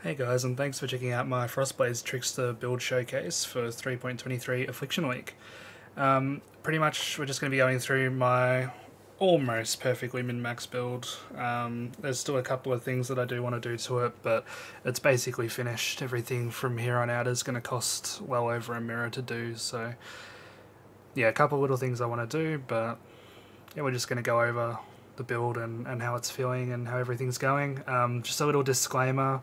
Hey guys, and thanks for checking out my Frostblaze Trickster build showcase for 3.23 Affliction Week. Pretty much we're just going to be going through my almost perfectly min-max build. There's still a couple of things that I do want to do to it, but it's basically finished. Everything from here on out is going to cost well over a mirror to do, so yeah, a couple of little things I want to do, but yeah, we're just going to go over the build and how it's feeling and how everything's going. Just a little disclaimer.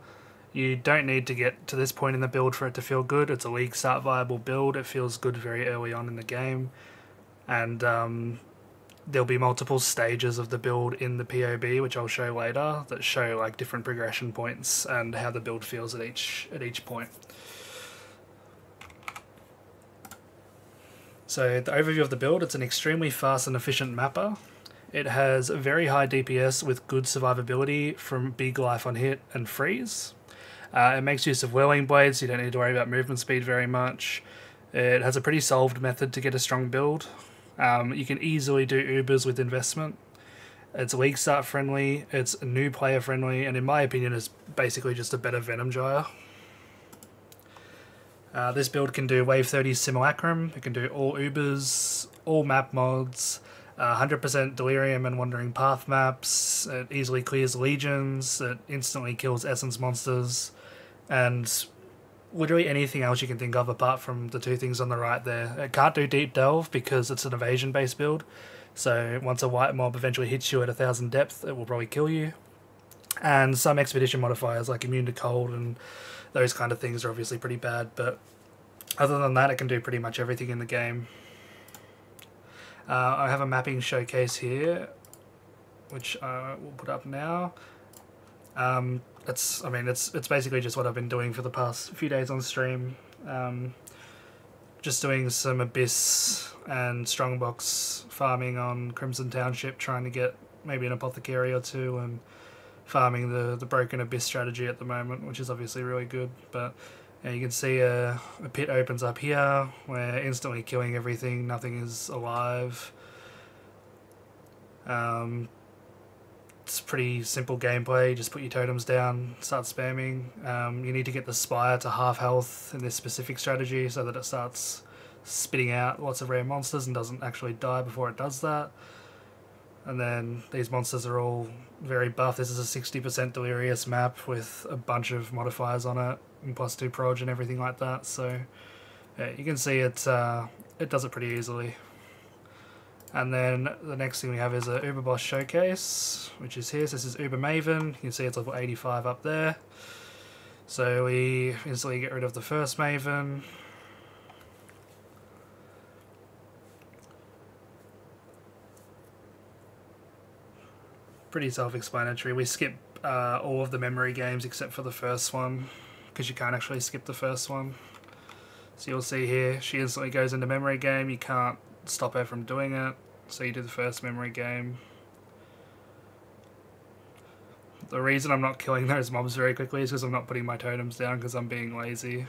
You don't need to get to this point in the build for it to feel good. It's a league start viable build. It feels good very early on in the game. And there'll be multiple stages of the build in the POB, which I'll show later, that show like different progression points and how the build feels at each point. So the overview of the build, it's an extremely fast and efficient mapper. It has very high DPS with good survivability from big life on hit and freeze. It makes use of whirling blades, so you don't need to worry about movement speed very much. It has a pretty solved method to get a strong build. You can easily do Ubers with investment. It's league start friendly, it's new player friendly, and in my opinion is basically just a better Venom Gyre. This build can do Wave 30 Simulacrum, it can do all Ubers, all map mods, 100% Delirium and Wandering Path maps, it easily clears legions, it instantly kills essence monsters, and literally anything else you can think of apart from the two things on the right there. It can't do Deep Delve because it's an evasion based build, so once a white mob eventually hits you at 1000 depth it will probably kill you. And some expedition modifiers like immune to cold and those kind of things are obviously pretty bad, but other than that it can do pretty much everything in the game. I have a mapping showcase here, which I will put up now. It's basically just what I've been doing for the past few days on stream. Just doing some Abyss and Strongbox farming on Crimson Township, trying to get maybe an apothecary or two, and farming the broken Abyss strategy at the moment, which is obviously really good. But yeah, you can see a pit opens up here, where instantly killing everything, nothing is alive. It's pretty simple gameplay, just put your totems down, start spamming. You need to get the Spire to half health in this specific strategy so that it starts spitting out lots of rare monsters and doesn't actually die before it does that. And then these monsters are all very buff. This is a 60% Delirious map with a bunch of modifiers on it, and +2 proj and everything like that, so yeah, you can see it does it pretty easily. And then the next thing we have is a Uber Boss showcase, which is here. So this is Uber Maven. You can see it's level 85 up there. So we instantly get rid of the first Maven. Pretty self-explanatory. We skip all of the memory games except for the first one, because you can't actually skip the first one. So you'll see here, she instantly goes into memory game. You can't stop her from doing it, so you do the first memory game. The reason I'm not killing those mobs very quickly is because I'm not putting my totems down because I'm being lazy.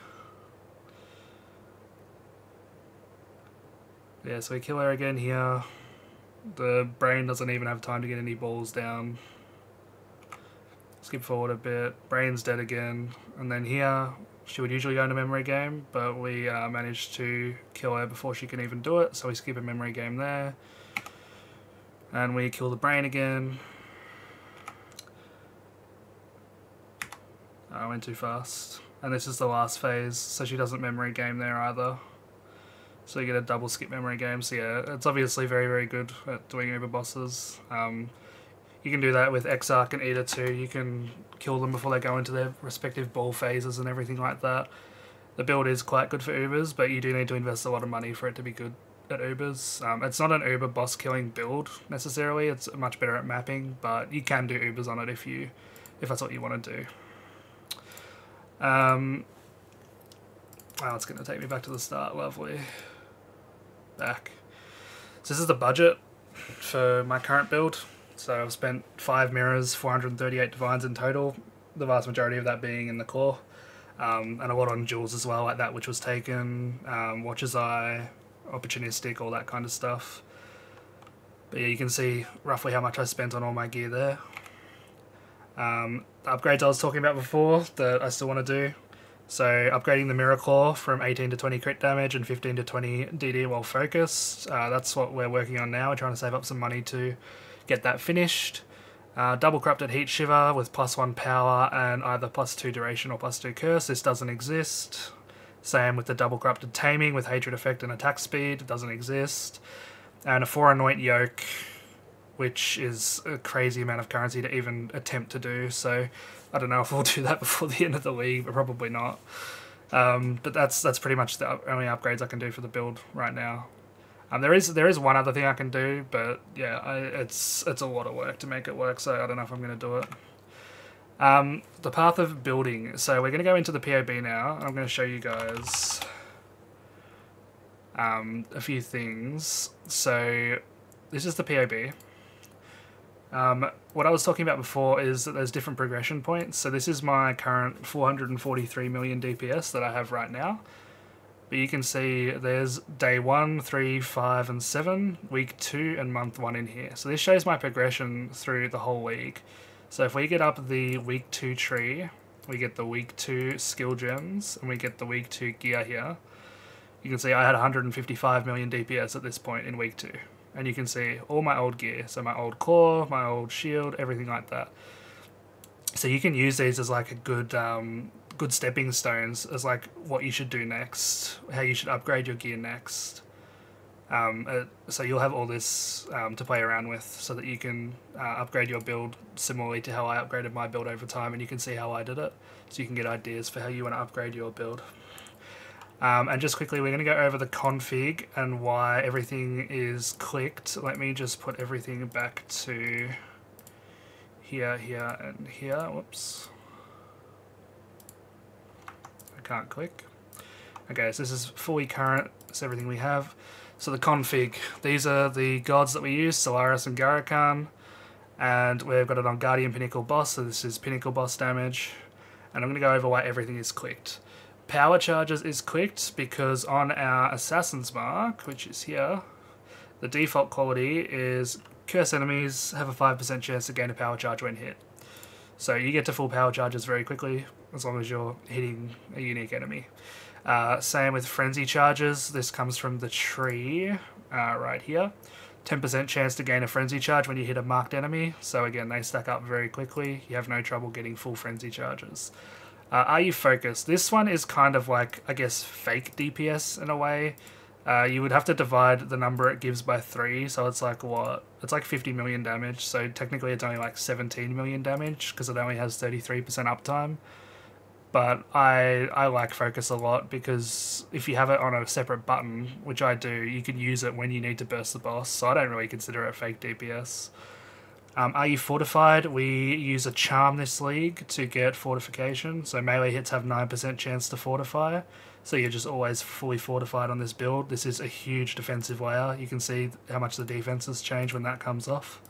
Yeah, so we kill her again here. The brain doesn't even have time to get any balls down. Skip forward a bit, brain's dead again, and then here she would usually go into memory game, but we managed to kill her before she can even do it, so we skip a memory game there. And we kill the brain again. I went too fast. And this is the last phase, so she doesn't memory game there either. So you get a double skip memory game, so yeah, it's obviously very, very good at doing Uber bosses. You can do that with Exarch and Eater too. You can kill them before they go into their respective ball phases and everything like that. The build is quite good for Ubers, but you do need to invest a lot of money for it to be good at Ubers. It's not an Uber boss killing build necessarily, it's much better at mapping, but you can do Ubers on it if that's what you want to do. Wow, it's going to take me back to the start, lovely. Back. So this is the budget for my current build. So I've spent 5 mirrors, 438 divines in total, the vast majority of that being in the core, and a lot on jewels as well, like that which was taken, Watcher's Eye, opportunistic, all that kind of stuff. But yeah, you can see roughly how much I spent on all my gear there. the upgrades I was talking about before that I still want to do. So upgrading the Mirror Claw from 18 to 20 crit damage and 15 to 20 DD while focused. That's what we're working on now. We're trying to save up some money to get that finished. Double Corrupted Heat Shiver with +1 power and either +2 duration or +2 curse. This doesn't exist. Same with the Double Corrupted Taming with Hatred Effect and Attack Speed. It doesn't exist. And a 4 Anoint Yoke, which is a crazy amount of currency to even attempt to do. So I don't know if we'll do that before the end of the league, but probably not. But that's pretty much the only upgrades I can do for the build right now. There is one other thing I can do, but yeah, it's a lot of work to make it work, so I don't know if I'm going to do it. The path of building. So we're going to go into the POB now. I'm going to show you guys a few things. So this is the POB. What I was talking about before is that there's different progression points. So this is my current 443 million DPS that I have right now. But you can see there's day 1, 3, 5 and 7, week 2 and month 1 in here. So this shows my progression through the whole league. So if we get up the week 2 tree, we get the week 2 skill gems and we get the week 2 gear here. You can see I had 155 million DPS at this point in week 2. And you can see all my old gear, so my old claw, my old shield, everything like that. So you can use these as like a good good stepping stones as like what you should do next, how you should upgrade your gear next. So you'll have all this to play around with so that you can upgrade your build similarly to how I upgraded my build over time, and you can see how I did it. So you can get ideas for how you want to upgrade your build. And just quickly, we're going to go over the config and why everything is clicked. Let me just put everything back to here, here, and here. Whoops. I can't click. Okay, so this is fully current. It's everything we have. So the config. These are the gods that we use, Solaris and Garakan. And we've got it on Guardian Pinnacle Boss, so this is Pinnacle Boss damage. And I'm going to go over why everything is clicked. Power charges is clicked because on our Assassin's Mark, which is here, the default quality is cursed enemies have a 5% chance to gain a power charge when hit. So you get to full power charges very quickly as long as you're hitting a unique enemy. Same with frenzy charges. This comes from the tree right here. 10% chance to gain a frenzy charge when you hit a marked enemy. So again, they stack up very quickly. You have no trouble getting full frenzy charges. Are you focused? This one is kind of like, I guess, fake DPS in a way. You would have to divide the number it gives by 3, so it's like what? It's like 50 million damage, so technically it's only like 17 million damage because it only has 33% uptime. But I like focus a lot because if you have it on a separate button, which I do, you can use it when you need to burst the boss, so I don't really consider it fake DPS. Are you fortified? We use a charm this league to get fortification. So melee hits have 9% chance to fortify. So you're just always fully fortified on this build. This is a huge defensive layer. You can see how much the defenses change when that comes off.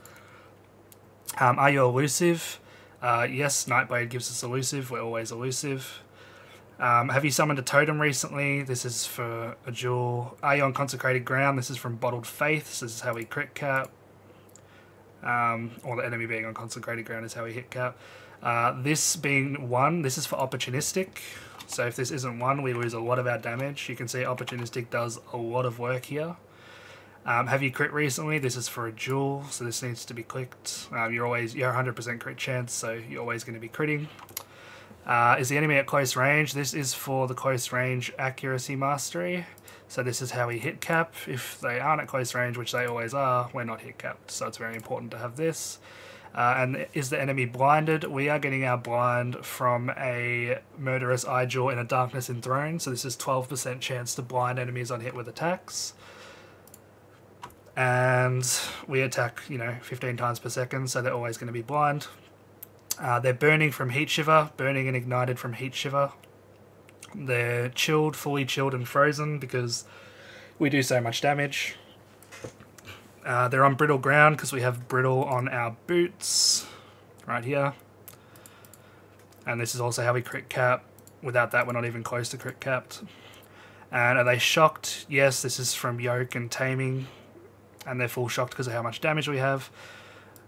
Are you elusive? Yes, Nightblade gives us elusive. We're always elusive. Have you summoned a totem recently? This is for a jewel. Are you on consecrated ground? This is from Bottled Faith. So this is how we crit cap. Or the enemy being on consecrated ground is how we hit cap. This being 1, this is for opportunistic. So if this isn't 1, we lose a lot of our damage. You can see opportunistic does a lot of work here. Have you crit recently? This is for a jewel, so this needs to be clicked. You're 100% crit chance, so you're always going to be critting. Is the enemy at close range? This is for the close range accuracy mastery. So this is how we hit cap. If they aren't at close range, which they always are, we're not hit capped. So it's very important to have this. And is the enemy blinded? We are getting our blind from a murderous eye jewel in a darkness enthroned. So this is 12% chance to blind enemies on hit with attacks. And we attack, 15 times per second, so they're always going to be blind. They're burning from Heat Shiver, burning and ignited from Heat Shiver. They're chilled, fully chilled and frozen because we do so much damage. They're on brittle ground because we have brittle on our boots, right here. And this is also how we crit cap. Without that, we're not even close to crit capped. And are they shocked? Yes, this is from Yoke and Taming. And they're full shocked because of how much damage we have.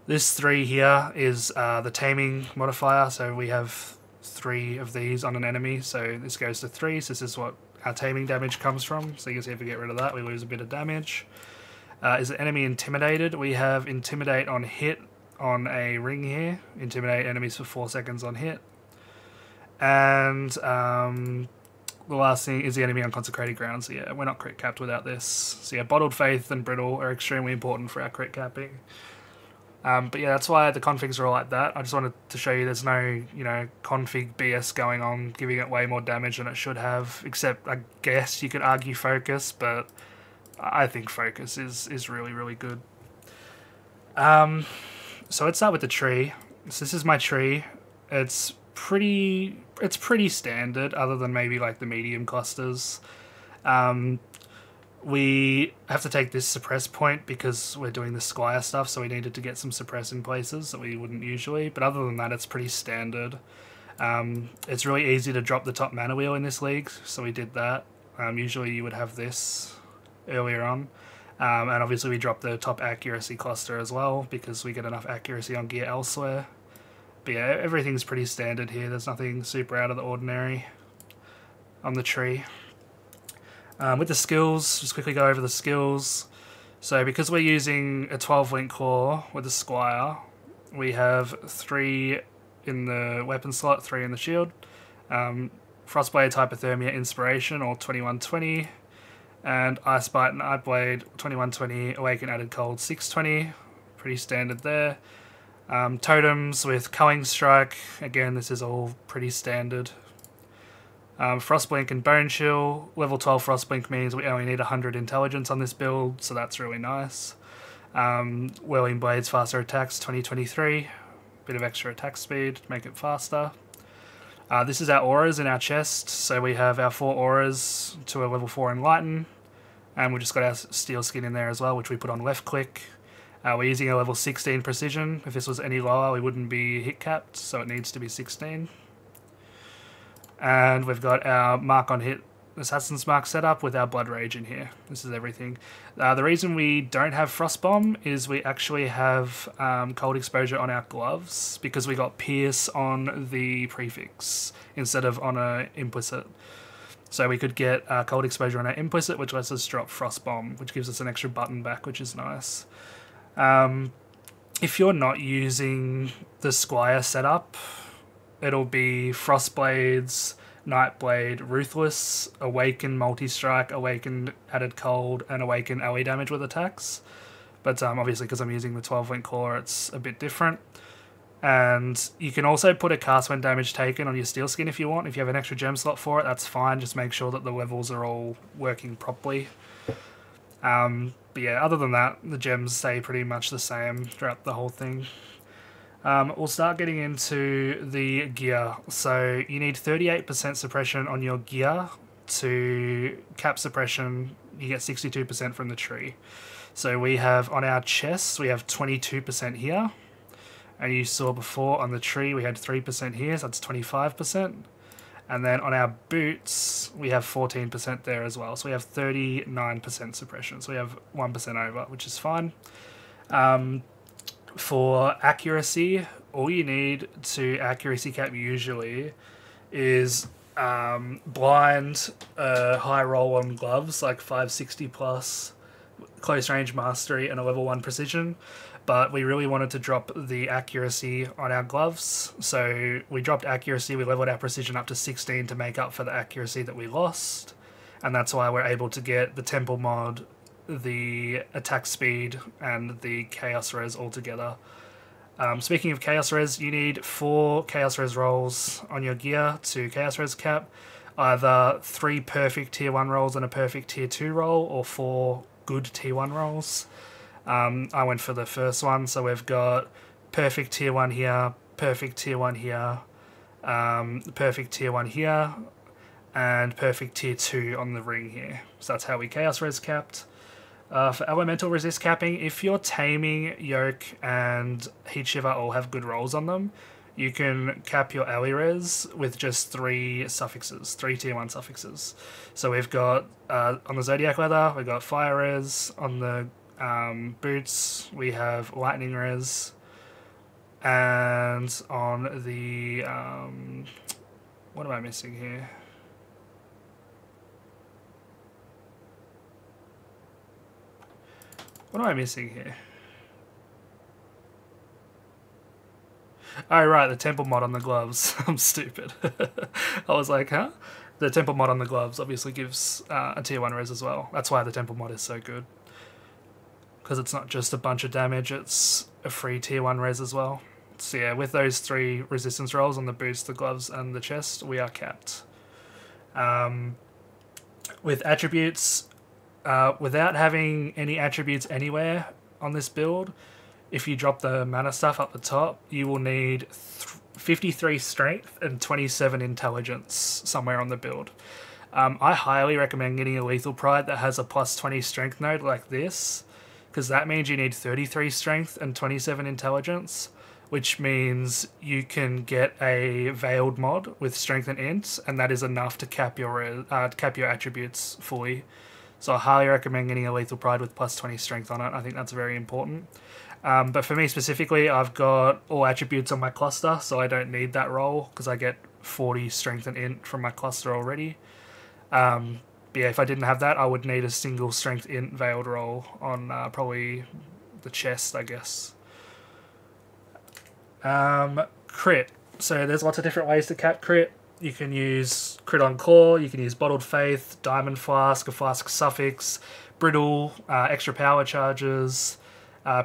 This 3 here is the taming modifier, so we have 3 of these on an enemy, so this goes to 3, so this is what our taming damage comes from, so you can see if we get rid of that we lose a bit of damage. Is the enemy intimidated? We have intimidate on hit on a ring here, intimidate enemies for 4 seconds on hit, and the last thing is the enemy on consecrated ground, so yeah, we're not crit capped without this. So yeah, bottled faith and brittle are extremely important for our crit capping. But yeah, that's why the configs are all like that. I just wanted to show you there's no, config BS going on, giving it way more damage than it should have, except I guess you could argue focus, but I think focus is really, really good. So let's start with the tree. So this is my tree. It's pretty standard, other than maybe like the medium clusters. We have to take this suppress point because we're doing the Squire stuff, so we needed to get some suppress in places that we wouldn't usually, but other than that it's pretty standard. It's really easy to drop the top mana wheel in this league, so we did that. Usually you would have this earlier on, and obviously we dropped the top accuracy cluster as well because we get enough accuracy on gear elsewhere. But yeah, everything's pretty standard here, there's nothing super out of the ordinary on the tree. With the skills, just quickly go over the skills. So because we're using a 12-link core with the Squire, we have 3 in the weapon slot, 3 in the shield. Frostblade, Hypothermia, Inspiration, or 2120. And Icebite and Nightblade, 2120, Awaken Added Cold, 620. Pretty standard there. Totems with Culling Strike, again this is all pretty standard. Frostblink and Bone Chill. Level 12 Frostblink means we only need 100 intelligence on this build, so that's really nice. Whirling Blades, faster attacks, 2023. Bit of extra attack speed to make it faster. This is our auras in our chest, so we have our 4 auras to a level 4 Enlighten, and we just got our Steel Skin in there as well, which we put on left click. We're using a level 16 Precision. If this was any lower, we wouldn't be hit capped, so it needs to be 16. And we've got our Mark on Hit Assassin's Mark set up with our Blood Rage in here. This is everything. The reason we don't have Frost Bomb is we actually have Cold Exposure on our gloves because we got Pierce on the prefix instead of on a implicit. So we could get Cold Exposure on our implicit, which lets us drop Frost Bomb, which gives us an extra button back, which is nice. If you're not using the Squire setup, it'll be Frostblades, Nightblade, Ruthless, Awaken Multi-Strike, Awaken Added Cold, and Awaken AoE damage with attacks. But obviously because I'm using the 12-link core, it's a bit different. And you can also put a cast when damage taken on your Steel Skin if you want. If you have an extra gem slot for it, that's fine. Just make sure that the levels are all working properly. But yeah, other than that, the gems stay pretty much the same throughout the whole thing. We'll start getting into the gear. So you need 38% suppression on your gear to cap suppression. You get 62% from the tree. So we have on our chests, we have 22% here. And you saw before on the tree, we had 3% here, so that's 25%. And then on our boots, we have 14% there as well. So we have 39% suppression. So we have 1% over, which is fine. For accuracy, all you need to accuracy cap usually is blind, high roll on gloves, like 560 plus, close range mastery, and a level 1 precision. But we really wanted to drop the accuracy on our gloves, so we dropped accuracy, we leveled our precision up to 16 to make up for the accuracy that we lost, and that's why we're able to get the temple mod, the attack speed, and the chaos res all together. Speaking of chaos res, you need 4 chaos res rolls on your gear to chaos res cap, either 3 perfect tier 1 rolls and a perfect tier 2 roll, or 4 good tier 1 rolls. I went for the first one, so we've got perfect tier 1 here, perfect tier 1 here, perfect tier 1 here, and perfect tier 2 on the ring here. So that's how we chaos res capped. For elemental resist capping, if you're taming, yoke, and heat shiver all have good rolls on them, you can cap your ally res with just 3 suffixes, 3 tier 1 suffixes. So we've got, on the Zodiac leather, we've got fire res, on the boots we have lightning res, And on the... what am I missing here? What am I missing here? Oh, right, the temple mod on the gloves. I'm stupid. I was like, huh? The temple mod on the gloves obviously gives a tier 1 res as well. That's why the temple mod is so good. Because it's not just a bunch of damage, it's a free tier 1 res as well. So yeah, with those 3 resistance rolls on the boots, the gloves, and the chest, we are capped. With attributes, without having any attributes anywhere on this build, if you drop the mana stuff up the top, you will need 53 strength and 27 intelligence somewhere on the build. I highly recommend getting a lethal pride that has a plus 20 strength node like this, because that means you need 33 strength and 27 intelligence, which means you can get a veiled mod with strength and int, and that is enough to cap your attributes fully. So I highly recommend getting a lethal pride with plus 20 strength on it. I think that's very important. But for me specifically, I've got all attributes on my cluster, so I don't need that roll because I get 40 strength and int from my cluster already. But yeah, if I didn't have that, I would need a single strength int veiled roll on probably the chest, I guess. Crit. So there's lots of different ways to cap crit. You can use crit on core, you can use bottled faith, diamond flask, a flask suffix, brittle, extra power charges,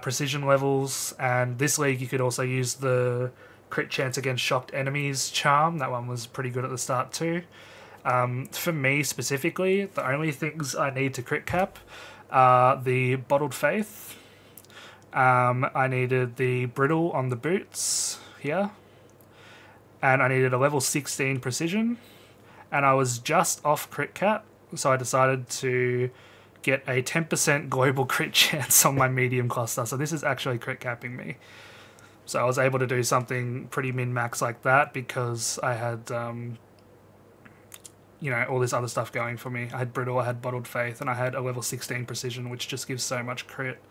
precision levels, and this league you could also use the crit chance against shocked enemies charm. That one was pretty good at the start too. For me specifically, the only things I need to crit cap are the bottled faith. I needed the brittle on the boots here, and I needed a level 16 precision, and I was just off crit cap, so I decided to get a 10% global crit chance on my medium cluster. So this is actually crit capping me. So I was able to do something pretty min-max like that because I had, you know, all this other stuff going for me. I had brittle, I had bottled faith, and I had a level 16 precision, which just gives so much crit.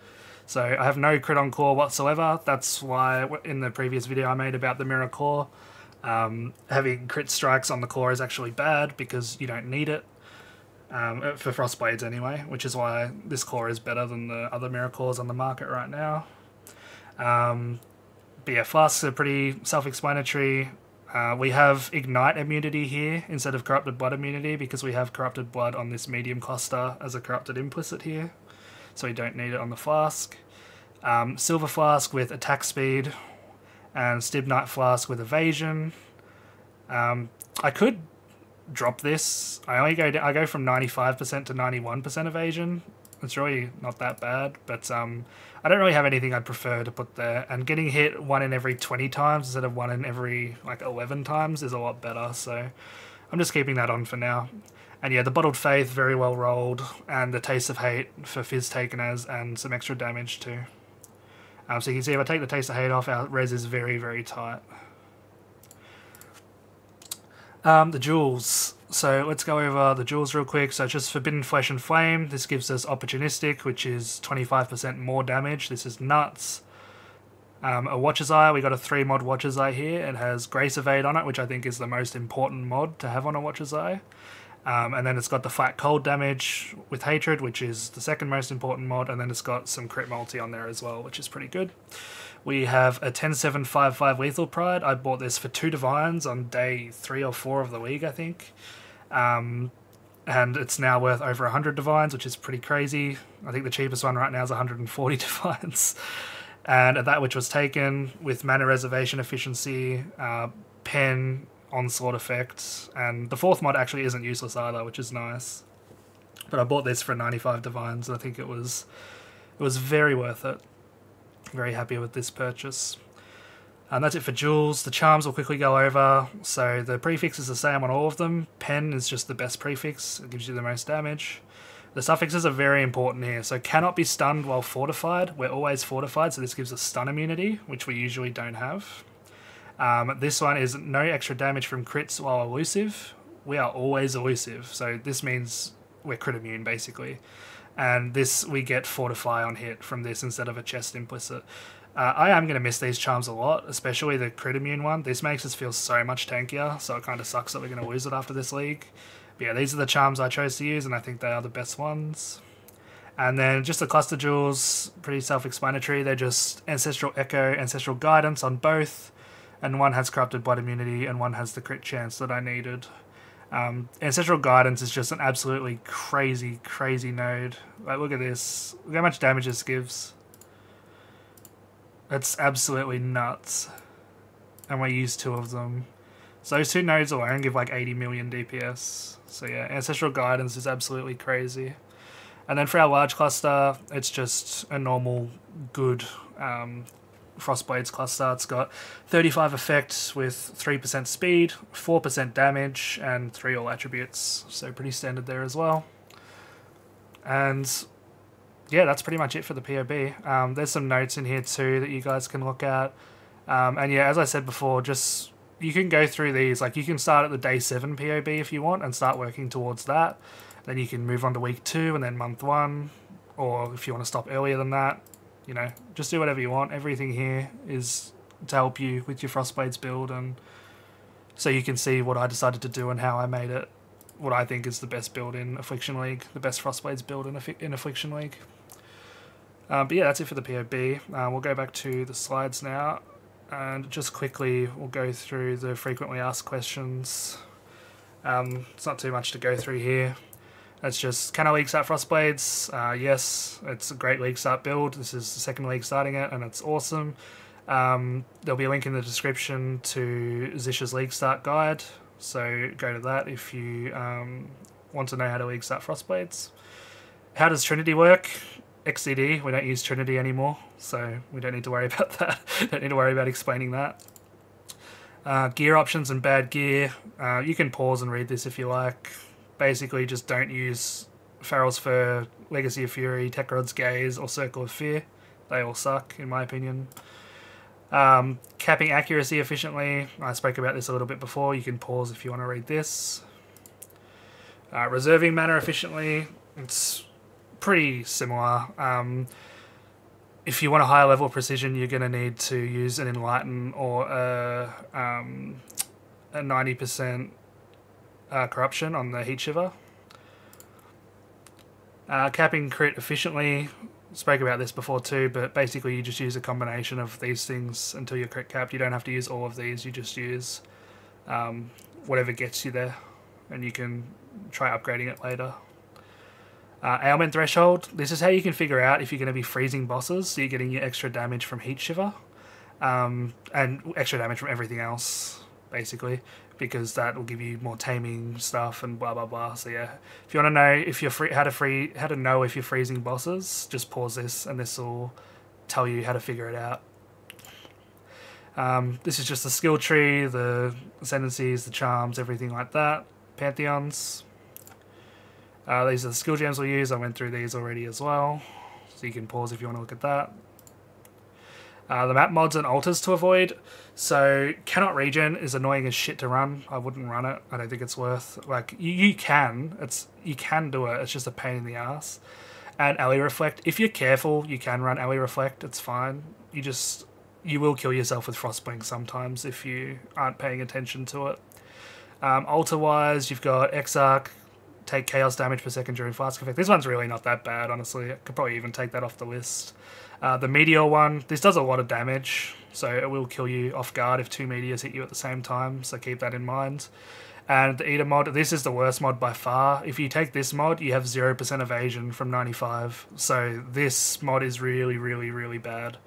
So I have no crit on core whatsoever. That's why in the previous video I made about the mirror core, having crit strikes on the core is actually bad because you don't need it. For Frostblades anyway, which is why this core is better than the other mirror cores on the market right now. But yeah, flasks are pretty self-explanatory. We have Ignite immunity here instead of Corrupted Blood immunity because we have Corrupted Blood on this medium cluster as a Corrupted implicit here, so we don't need it on the flask. Silver Flask with attack speed, and Stibnite Flask with evasion. I could drop this. I go from 95% to 91% evasion. It's really not that bad, but I don't really have anything I'd prefer to put there. And getting hit 1 in every 20 times instead of 1 in every like 11 times is a lot better. So I'm just keeping that on for now. And yeah, the Bottled Faith, very well rolled, and the Taste of Hate for Fizz Takeners and some extra damage too. So you can see if I take the Taste of Hate off, our res is very, very tight. The jewels. So let's go over the jewels real quick. So just Forbidden Flesh and Flame. This gives us Opportunistic, which is 25% more damage. This is nuts. A Watcher's Eye. We got a 3 mod Watcher's Eye here. It has Grace Evade on it, which I think is the most important mod to have on a Watcher's Eye. And then it's got the Flat Cold damage with Hatred, which is the second most important mod. And then it's got some crit multi on there as well, which is pretty good. We have a 10-7-5-5 Lethal Pride. I bought this for 2 Divines on day 3 or 4 of the league, I think. And it's now worth over 100 Divines, which is pretty crazy. I think the cheapest one right now is 140 Divines. And at that which was taken with Mana Reservation Efficiency, Pen, Onslaught Effect, and the 4th mod actually isn't useless either, which is nice. But I bought this for 95 Divines, and I think it was very worth it. Very happy with this purchase. And that's it for jewels. The charms will quickly go over. So the prefix is the same on all of them. Pen is just the best prefix. It gives you the most damage. The suffixes are very important here. So cannot be stunned while fortified. We're always fortified, so this gives us stun immunity, which we usually don't have. This one is no extra damage from crits while elusive. We are always elusive, so this means we're crit immune basically. And this, we get Fortify on hit from this instead of a chest implicit. I am going to miss these charms a lot, especially the crit immune one. This makes us feel so much tankier, so it kind of sucks that we're going to lose it after this league. But yeah, these are the charms I chose to use, and I think they are the best ones. And then just the cluster jewels, pretty self-explanatory. They're just Ancestral Echo, Ancestral Guidance on both, and one has Corrupted Blood Immunity, and one has the crit chance that I needed. Ancestral Guidance is just an absolutely crazy, crazy node. Like, look at this. Look how much damage this gives. It's absolutely nuts. And we use 2 of them. So those 2 nodes alone give like 80 million DPS. So yeah, Ancestral Guidance is absolutely crazy. And then for our large cluster, it's just a normal, good Frostblades cluster. It's got 35 effects with 3% speed, 4% damage, and 3 all attributes. So pretty standard there as well. And yeah, that's pretty much it for the POB. There's some notes in here too that you guys can look at. And yeah, as I said before, just you can go through these. Like, you can start at the day 7 POB if you want and start working towards that. Then you can move on to week 2 and then month 1. Or if you want to stop earlier than that, you know, just do whatever you want. Everything here is to help you with your Frostblades build, and so you can see what I decided to do and how I made it what I think is the best build in Affliction League, the best Frostblades build in Affliction League. But yeah, that's it for the POB. We'll go back to the slides now, and just quickly we'll go through the frequently asked questions. It's not too much to go through here. It's just, can I league start Frostblades? Yes, it's a great league start build. This is the second league starting it, and it's awesome. There'll be a link in the description to Zish's league start guide, so go to that if you want to know how to league start Frostblades. How does Trinity work? XCD, we don't use Trinity anymore, so we don't need to worry about that. Don't need to worry about explaining that. Gear options and bad gear. You can pause and read this if you like. Basically, just don't use Farrell's Fur, Legacy of Fury, Tekrod's Gaze, or Circle of Fear. They all suck, in my opinion. Capping accuracy efficiently. I spoke about this a little bit before. You can pause if you want to read this. Reserving mana efficiently. It's pretty similar. If you want a higher level of precision, you're going to need to use an Enlighten or a 90% corruption on the Heat Shiver. Capping crit efficiently. Spoke about this before too, but basically you just use a combination of these things until you're crit capped. You don't have to use all of these, you just use whatever gets you there, and you can try upgrading it later. Ailment threshold. This is how you can figure out if you're going to be freezing bosses, so you're getting your extra damage from Heat Shiver, and extra damage from everything else, basically, because that will give you more taming stuff and blah blah blah. So yeah, if you want to know if you're how to know if you're freezing bosses, just pause this, and this will tell you how to figure it out. This is just the skill tree, the ascendancies, the charms, everything like that. Pantheons. These are the skill gems we'll use. I went through these already as well, so you can pause if you want to look at that. The map mods and alters to avoid. So cannot regen is annoying as shit to run. I wouldn't run it. I don't think it's worth. Like you can do it. It's just a pain in the ass. And Alley Reflect. If you're careful, you can run Alley Reflect. It's fine. You will kill yourself with Frostblink sometimes if you aren't paying attention to it. Alter wise, you've got Exarch. Take chaos damage per second during flask effect. This one's really not that bad, honestly. I could probably even take that off the list. The meteor one, this does a lot of damage, so it will kill you off guard if 2 meteors hit you at the same time, so keep that in mind. And the Eater mod, this is the worst mod by far. If you take this mod, you have 0% evasion from 95, so this mod is really, really, really bad.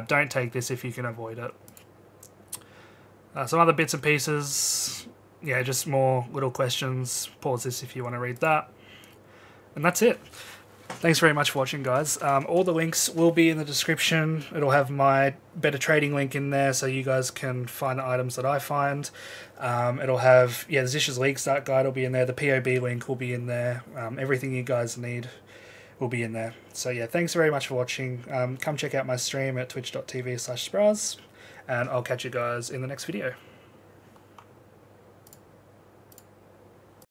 Don't take this if you can avoid it. Some other bits and pieces, yeah, just more little questions. Pause this if you want to read that. And that's it. Thanks very much for watching, guys. All the links will be in the description. It'll have my better trading link in there so you guys can find the items that I find. It'll have, yeah, the Zish's League Start Guide will be in there. The POB link will be in there. Everything you guys need will be in there. So yeah, thanks very much for watching. Come check out my stream at twitch.tv/Spraahz, and I'll catch you guys in the next video.